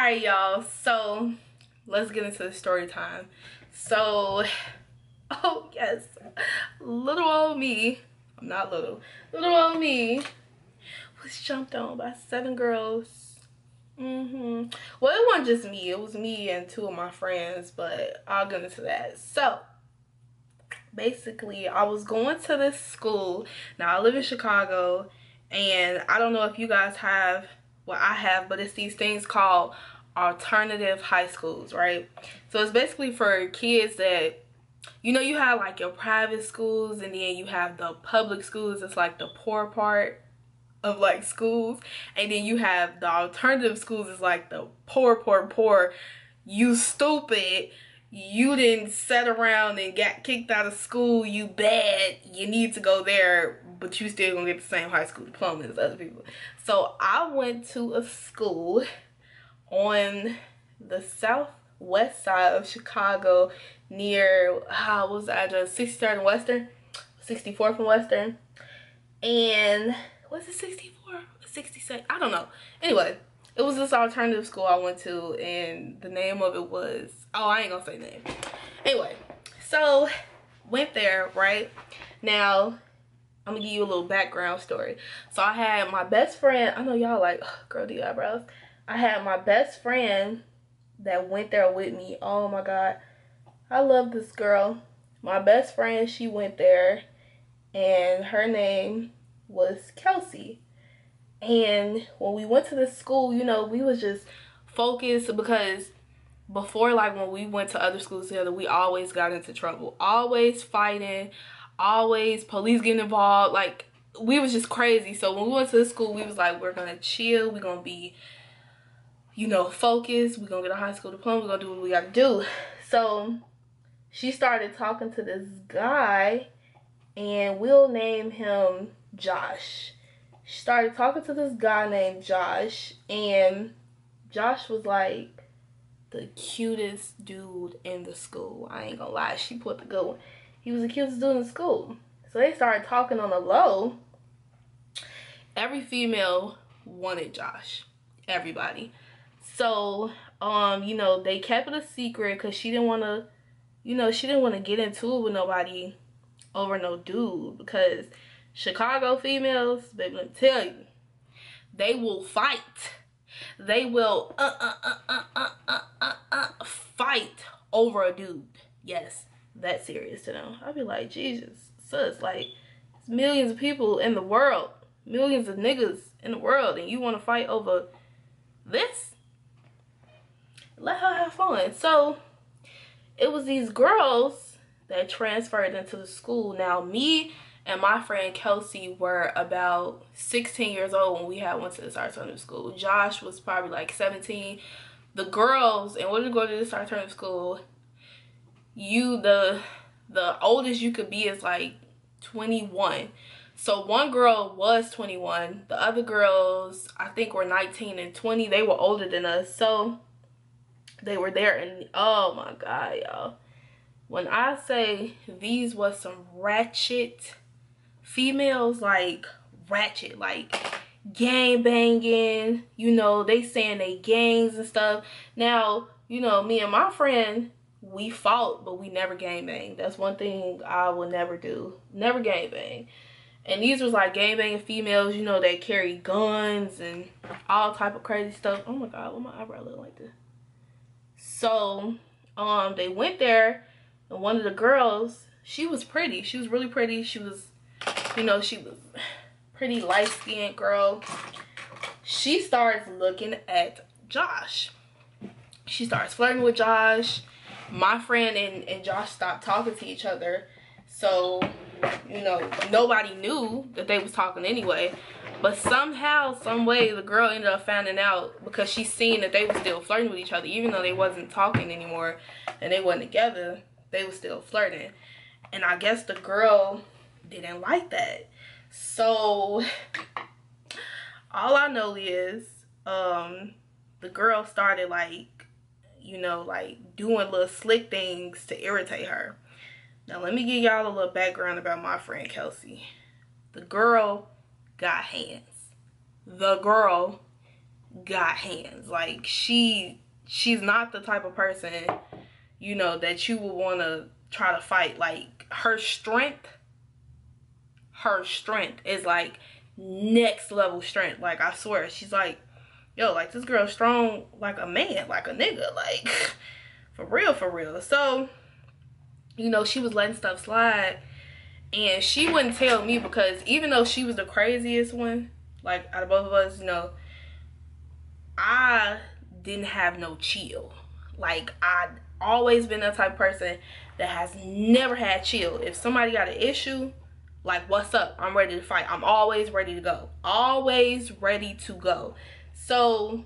Alright, y'all, so let's get into the story time. So, oh yes, little old me, I'm not little old me was jumped on by 7 girls. Well, it wasn't just me, it was me and 2 of my friends, but I'll get into that. So basically, I was going to this school. Now I live in Chicago, and I don't know if you guys have what I have, but it's these things called alternative high schools, right? So it's basically for kids that, you know, you have like your private schools, and then you have the public schools. It's like the poor part of like schools, and then you have the alternative schools. It's like the poor. You stupid, you didn't sit around and got kicked out of school, you bad, you need to go there, but you still gonna get the same high school diploma as other people. So I went to a school on the southwest side of Chicago near, what was the address? 63rd and Western? 64th and Western. And was it 64? 66? I don't know. Anyway, it was this alternative school I went to, and the name of it was, oh, I ain't gonna say the name. Anyway, so went there, right? Now, I'm gonna give you a little background story. So I had my best friend, I know y'all like, oh, girl, the eyebrows. I had my best friend that went there with me. Oh my God, I love this girl. My best friend, she went there, and her name was Kelsey. And when we went to this school, you know, we was just focused, because before, like when we went to other schools together, we always got into trouble, always fighting, always police getting involved. Like, we was just crazy. So when we went to this school, we was like, we're gonna chill, we're gonna be, you know, focused, we're gonna get a high school diploma, we're gonna do what we gotta do. So she started talking to this guy, and we'll name him Josh. She started talking to this guy named Josh, and Josh was like the cutest dude in the school. I ain't gonna lie, she put the good one. He was the cutest dude in the school. So they started talking on the low. Every female wanted Josh. Everybody. So, you know, they kept it a secret because she didn't want to, you know, she didn't want to get into it with nobody over no dude, because Chicago females, baby, let me tell you, they will fight. They will fight over a dude. Yes, that's serious to them. I'll be like, Jesus, sis, like, there's millions of people in the world, millions of niggas in the world, and you want to fight over this? Let her have fun. So it was these girls that transferred into the school. Now, me and my friend Kelsey were about 16 years old when we had went to this alternative school. Josh was probably like 17. The girls, in order to go to this alternative school, the oldest you could be is like 21. So one girl was 21. The other girls, I think, were 19 and 20. They were older than us. So they were there, and oh my God, y'all. When I say these was some ratchet females, like ratchet, like gang banging, you know, they saying they gangs and stuff. Now, you know, me and my friend, we fought, but we never gang banged. That's one thing I will never do. Never gang bang. And these was like gang banging females, you know, they carry guns and all type of crazy stuff. Oh my God, why my eyebrow look like this? So, they went there, and one of the girls, she was pretty. She was really pretty. She was, you know, she was pretty light-skinned girl. She starts looking at Josh. She starts flirting with Josh. My friend and Josh stopped talking to each other. So, you know, nobody knew that they was talking anyway. But somehow, some way, the girl ended up finding out, because she seen that they were still flirting with each other. Even though they wasn't talking anymore and they wasn't together, they were still flirting. And I guess the girl didn't like that. So all I know is the girl started, like, you know, like doing little slick things to irritate her. Now let me give y'all a little background about my friend Kelsey. The girl got hands. The girl got hands. Like, she's not the type of person, you know, that you would want to try to fight. Like, her strength is like next level strength. Like, I swear, she's like, yo, like, this girl's strong like a man, like a nigga, like, for real. So, you know, she was letting stuff slide, and she wouldn't tell me, because even though she was the craziest one, like, out of both of us, you know, I didn't have no chill. Like, I'd always been the type of person that has never had chill. If somebody got an issue, like, what's up? I'm ready to fight. I'm always ready to go. Always ready to go. So,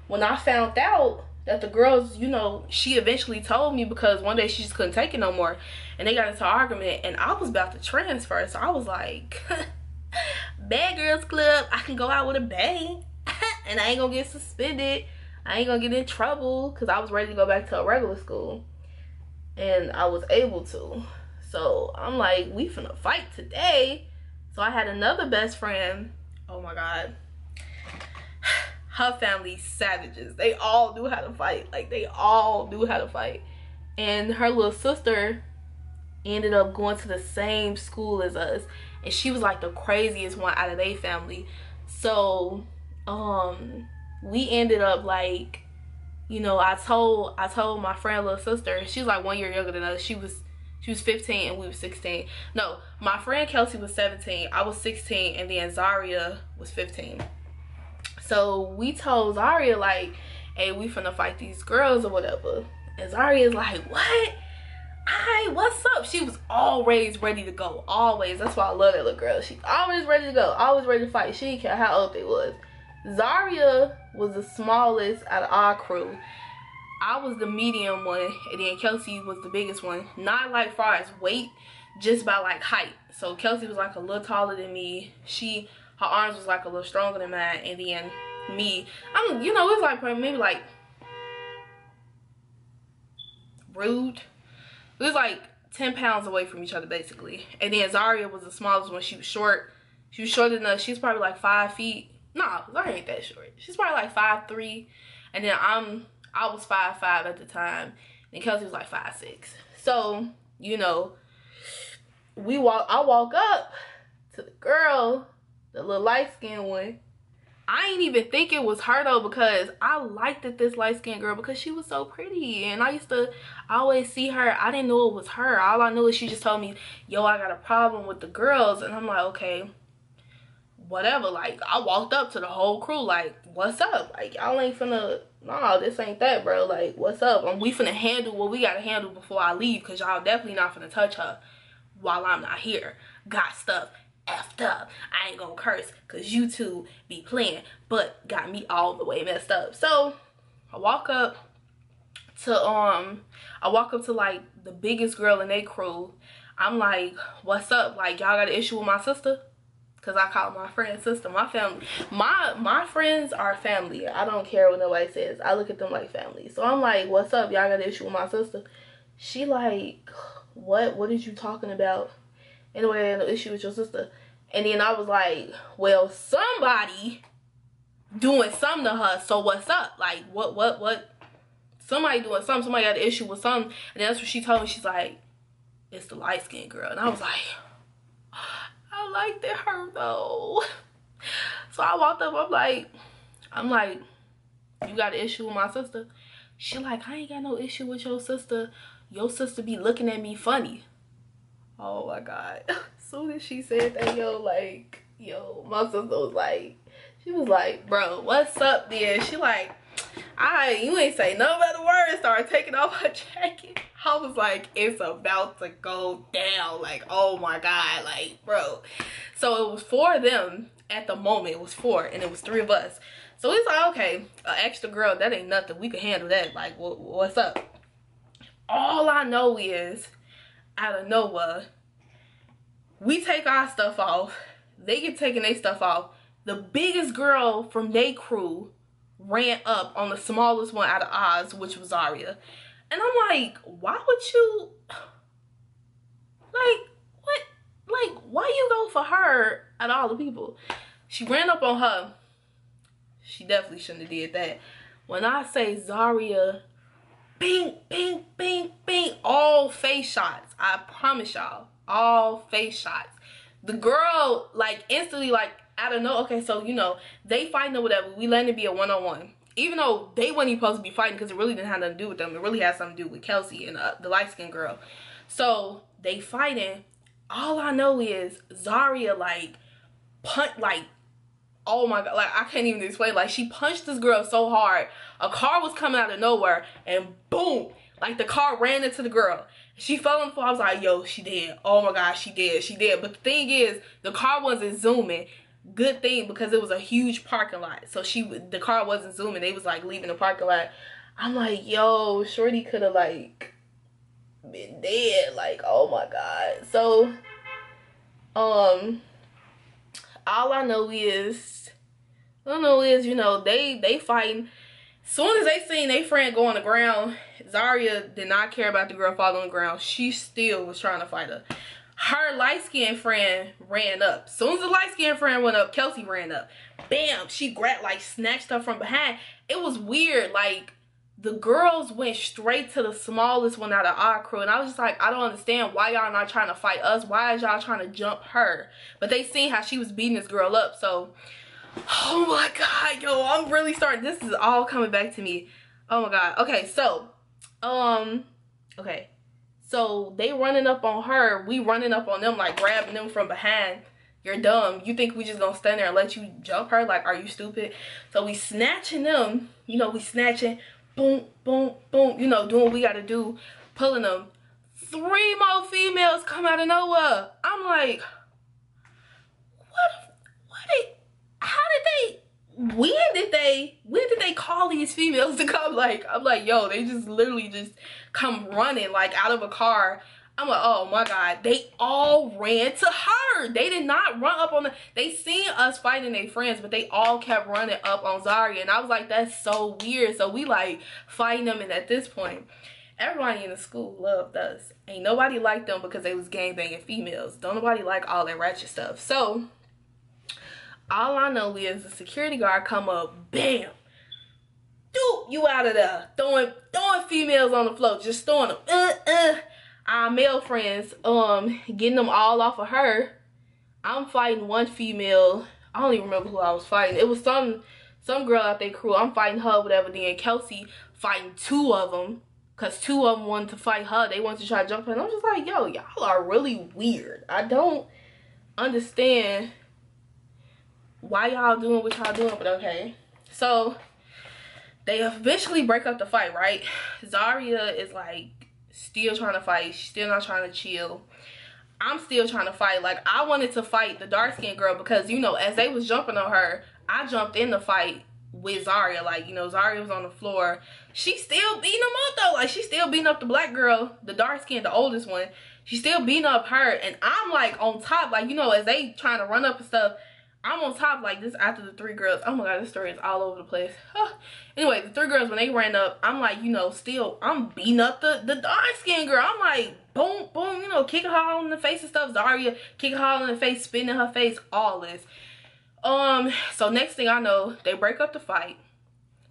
when I found out that the girls, you know, she eventually told me, because one day she just couldn't take it no more, and they got into an argument, and I was about to transfer. So I was like, Bad Girls Club, I can go out with a bang, and I ain't gonna get suspended. I ain't gonna get in trouble, because I was ready to go back to a regular school, and I was able to. So I'm like, we finna fight today. So I had another best friend. Oh my God. Her family's savages. They all knew how to fight. Like, they all knew how to fight. And her little sister ended up going to the same school as us. And she was like the craziest one out of their family. So, we ended up, like, you know, I told my friend little sister, she's like 1 year younger than us. She was 15 and we were 16. No, my friend Kelsey was 17. I was 16, and then Zaria was 15. So we told Zaria, like, hey, we finna fight these girls or whatever. And Zaria's like, what? What's up? She was always ready to go. Always. That's why I love that little girl. She's always ready to go. Always ready to fight. She didn't care how old they was. Zaria was the smallest out of our crew. I was the medium one, and then Kelsey was the biggest one. Not like far as weight, just by like height. So Kelsey was like a little taller than me. Her arms was like a little stronger than mine, and then me, you know, it was like maybe like rude. It was like 10 pounds away from each other basically. And then Zaria was the smallest one. She was short. She was shorter than us. She's probably like 5 feet. No, Zaria ain't that short. She's probably like 5'3", and then I was 5'5" at the time, and Kelsey was like 5'6". So, you know, I walk up to the girl, the little light-skinned one. I ain't even think it was her though, because I liked this light-skinned girl because she was so pretty, and I always see her. I didn't know it was her. All I knew is she just told me, yo, I got a problem with the girls, and I'm like, okay, whatever. Like, I walked up to the whole crew like, what's up? Like, y'all ain't finna, no, this ain't that, bro. Like, what's up? And we finna handle what we gotta handle before I leave, because y'all definitely not finna touch her while I'm not here. Got stuff effed up. I ain't gonna curse, because you two be playing, but got me all the way messed up. So I walk up to like the biggest girl in their crew. I'm like, what's up? Like, y'all got an issue with my sister? Because I call my friend sister. My family, my friends are family. I don't care what nobody says. I look at them like family. So I'm like, what's up? Y'all got an issue with my sister? She like, what? What is you talking about? Anyway, I had no issue with your sister. And then I was like, well, somebody doing something to her. So what's up? Like, what? Somebody doing something. Somebody got an issue with something. And that's what she told me. She's like, it's the light-skinned girl. And I was like, I liked her though. So I walked up, I'm like, you got an issue with my sister? She like, I ain't got no issue with your sister. Your sister be looking at me funny. Oh my God. As soon as she said that, my sister was like, she was like, bro, what's up there? She like, you ain't say nothing but the words. Started taking off her jacket. I was like, it's about to go down. Like, oh my God, like, bro. So it was 4 of them at the moment. It was 4, and it was 3 of us. So it's like, okay, an extra girl, that ain't nothing. We can handle that. Like, what's up? All I know is, out of nowhere, we take our stuff off. They get taking their stuff off. The biggest girl from their crew ran up on the smallest one out of Oz, which was Zaria. And I'm like, why would you, like, what? Like, why you go for her out of all the people? She ran up on her. She definitely shouldn't have did that. When I say Zaria, bing, bing, bing, bing, all face shots. I promise y'all, all face shots. The girl, like, instantly, like, I don't know. Okay, so, you know, they fighting or whatever. We letting it be a one-on-one. Even though they weren't even supposed to be fighting because it really didn't have nothing to do with them. It really had something to do with Kelsey and the light-skinned girl. So, they fighting. All I know is Zaria, like, oh my god, like, I can't even explain. Like, she punched this girl so hard. A car was coming out of nowhere, and boom, like, the car ran into the girl. She fell on the floor. I was like, yo, she dead. Oh my god, she dead. She dead. But the thing is, the car wasn't zooming. Good thing, because it was a huge parking lot. So the car wasn't zooming. They was like leaving the parking lot. I'm like, yo, shorty could have like been dead. Like, oh my god. So, all I know is, you know, they fighting. Soon as they seen their friend go on the ground, Zaria did not care about the girl falling on the ground. She still was trying to fight her. Her light-skinned friend ran up. Soon as the light-skinned friend went up, Kelsey ran up. Bam! She grabbed, like, snatched her from behind. It was weird. Like, the girls went straight to the smallest one out of our crew. And I was just like, I don't understand why y'all not trying to fight us. Why is y'all trying to jump her? But they seen how she was beating this girl up. So, oh my god, yo, I'm really starting. This is all coming back to me. Oh my god. Okay, so, okay. So they running up on her, we running up on them, like grabbing them from behind. You're dumb. You think we just gonna stand there and let you jump her? Like, are you stupid? So we snatching them, you know, we snatching, boom, boom, boom, you know, doing what we gotta do, pulling them. 3 more females come out of nowhere. I'm like, when did they call these females to come? Like, I'm like, yo, they just literally just come running, like, out of a car. I'm like, oh my god, they all ran to her. They did not run up on the, they seen us fighting their friends, but they all kept running up on Zaria. And I was like, that's so weird. So we like fighting them, and at this point, everybody in the school loved us. Ain't nobody liked them because they was gangbanging females. Don't nobody like all that ratchet stuff. So all I know is the security guard come up, bam, doop, you out of there, throwing females on the floor, just throwing them. Our male friends, getting them all off of her. I'm fighting one female. I don't even remember who I was fighting. It was some girl out their crew. I'm fighting her, whatever. Then Kelsey fighting 2 of them, cause 2 of them wanted to fight her. They wanted to try to jump her. And I'm just like, yo, y'all are really weird. I don't understand why y'all doing what y'all doing, but okay. So they eventually break up the fight, right? Zaria is like still trying to fight. She's still not trying to chill. I'm still trying to fight. Like, I wanted to fight the dark-skinned girl because, you know, as they was jumping on her, I jumped in the fight with Zaria. Like, you know, Zaria was on the floor. She's still beating them up, though. Like, she's still beating up the black girl, the dark-skinned, the oldest one. She's still beating up her, and I'm, like, on top. Like, you know, as they trying to run up and stuff, I'm on top like this after the 3 girls. Oh my god, this story is all over the place. Anyway, the 3 girls, when they ran up, I'm like, you know, still, I'm beating up the dark-skinned girl. I'm like, boom, boom, you know, kicking her all in the face and stuff. Zaria kicking her all in the face, spitting in her face, all this. So next thing I know, they break up the fight.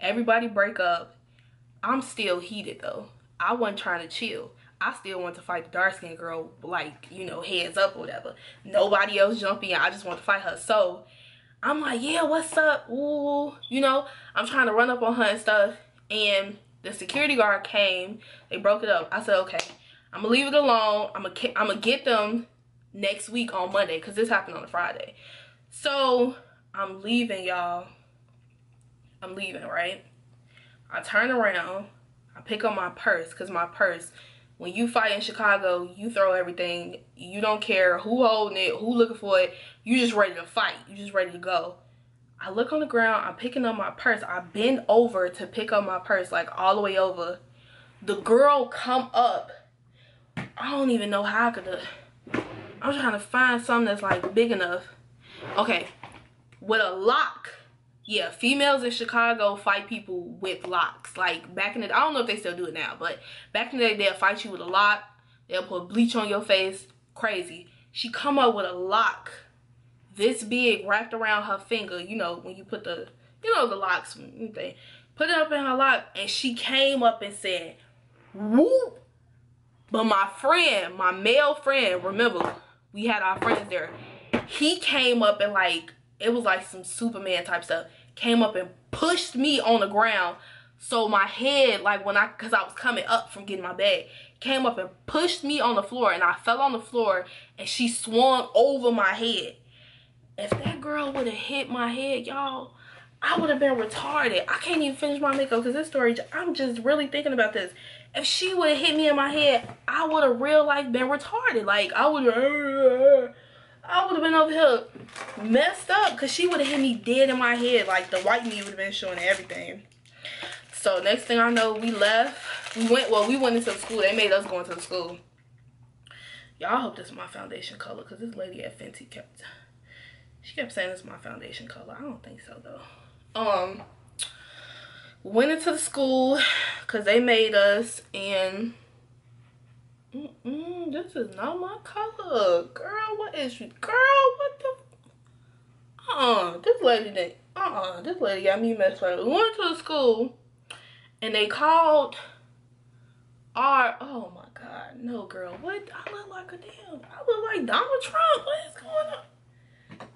Everybody break up. I'm still heated, though. I wasn't trying to chill. I still want to fight the dark-skinned girl, like, you know, heads up or whatever. Nobody else jumping in. I just want to fight her. So I'm like, yeah, what's up? Ooh, you know, I'm trying to run up on her and stuff. And the security guard came. They broke it up. I said, okay, I'm going to leave it alone. I'm going to get them next week on Monday, because this happened on a Friday. So I'm leaving, y'all. I'm leaving, right? I turn around. I pick up my purse, because my purse, when you fight in Chicago, you throw everything. You don't care who holding it, who looking for it. You just ready to fight. You just ready to go. I look on the ground. I'm picking up my purse. I bend over to pick up my purse, like all the way over. The girl come up. I don't even know how I could have. I'm trying to find something that's like big enough. Okay, with a lock. Yeah, females in Chicago fight people with locks. Like, back in the day, I don't know if they still do it now, but back in the day, they'll fight you with a lock. They'll put bleach on your face. Crazy. She come up with a lock. this big wrapped around her finger. You know, when you put the, you know, the locks thing. Put it up in her lock, and she came up and said, whoop. But my friend, my male friend, remember, we had our friends there. He came up and like, it was like some Superman type stuff. Came up and pushed me on the ground. So my head, like cause I was coming up from getting my bag, came up and pushed me on the floor, and I fell on the floor, and she swung over my head. If that girl would have hit my head, y'all, I would have been retarded. I can't even finish my makeup because this story, I'm just really thinking about this. If she would have hit me in my head, I would have real life been retarded. Like, I would have been over here messed up because she would have hit me dead in my head. Like, the white meat would have been showing everything. So, next thing I know, we left. We went into the school. They made us go into the school. Y'all, I hope this is my foundation color because this lady at Fenty kept saying this is my foundation color. I don't think so, though. Went into the school because they made us, and this is not my color. Girl, what is you? Girl, what the? This lady got me messed up. We went to the school, and they called our, oh my God, no, girl, what? I look like Donald Trump. What is going on?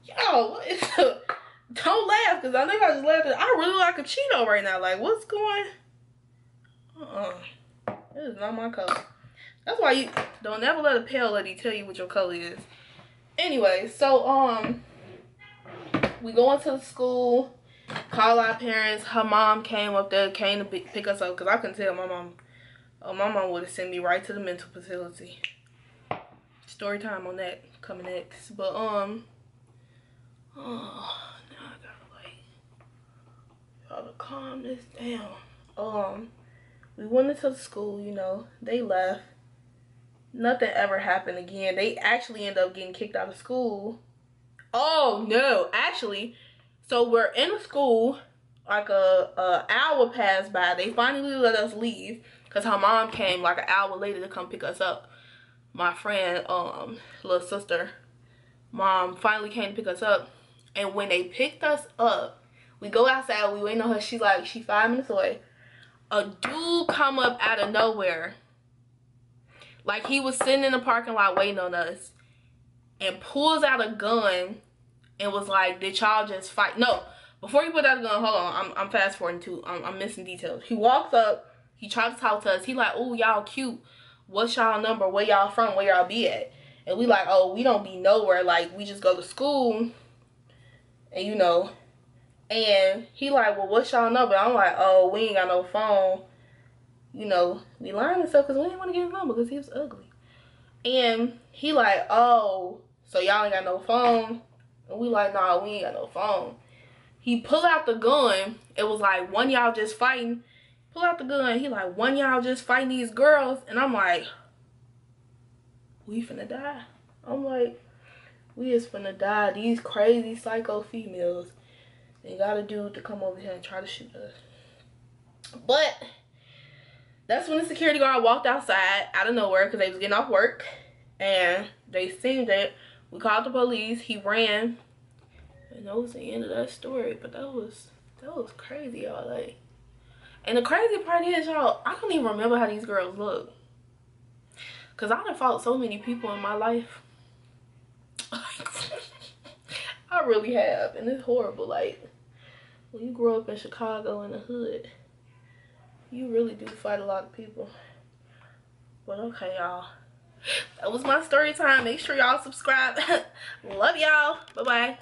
Yo, what is the? Don't laugh, because I think I just laughed. I really like a Cheeto right now. Like, what's going? This is not my color. That's why you don't never let a pale lady tell you what your color is. Anyway, so we go into the school, call our parents. Her mom came up there, came to pick us up, because I couldn't tell my mom. My mom would have sent me right to the mental facility. Story time on that coming next. But to calm this down. We went into the school, you know, they left. Nothing ever happened again. They actually ended up getting kicked out of school. Oh no, actually, so we're in the school, like a hour passed by. They finally let us leave because her mom came like an hour later to come pick us up. My friend, little sister, mom finally came to pick us up. And when they picked us up, we go outside, we waiting on her. She 5 minutes away. A dude come up out of nowhere. Like, he was sitting in the parking lot waiting on us. And pulls out a gun and was like, did y'all just fight? No, before he put out the gun, hold on. I'm fast forwarding too. I'm missing details. He walks up. He tried to talk to us. He like, oh, y'all cute. What's y'all number? Where y'all from? Where y'all be at? And we like, oh, we don't be nowhere. Like, we just go to school. And, you know, and he like, well, what's y'all number? I'm like, oh, we ain't got no phone. You know, we lying and stuff because we didn't want to get his number because he was ugly. And he like, oh, so y'all ain't got no phone? And we like, nah, we ain't got no phone. He pull out the gun. It was like, one y'all just fighting. Pull out the gun. He like, one y'all just fighting these girls. And I'm like, we finna die. I'm like, we is finna die. These crazy psycho females. They got a dude to come over here and try to shoot us. But that's when the security guard walked outside out of nowhere because they was getting off work. And they seen that. We called the police. He ran. And that was the end of that story. But that was crazy, y'all. Like, and the crazy part is, y'all, I don't even remember how these girls look. Because I done fought so many people in my life. I really have. And it's horrible. Like, when you grow up in Chicago in the hood, you really do fight a lot of people. But okay, y'all. That was my story time. Make sure y'all subscribe. Love y'all. Bye-bye.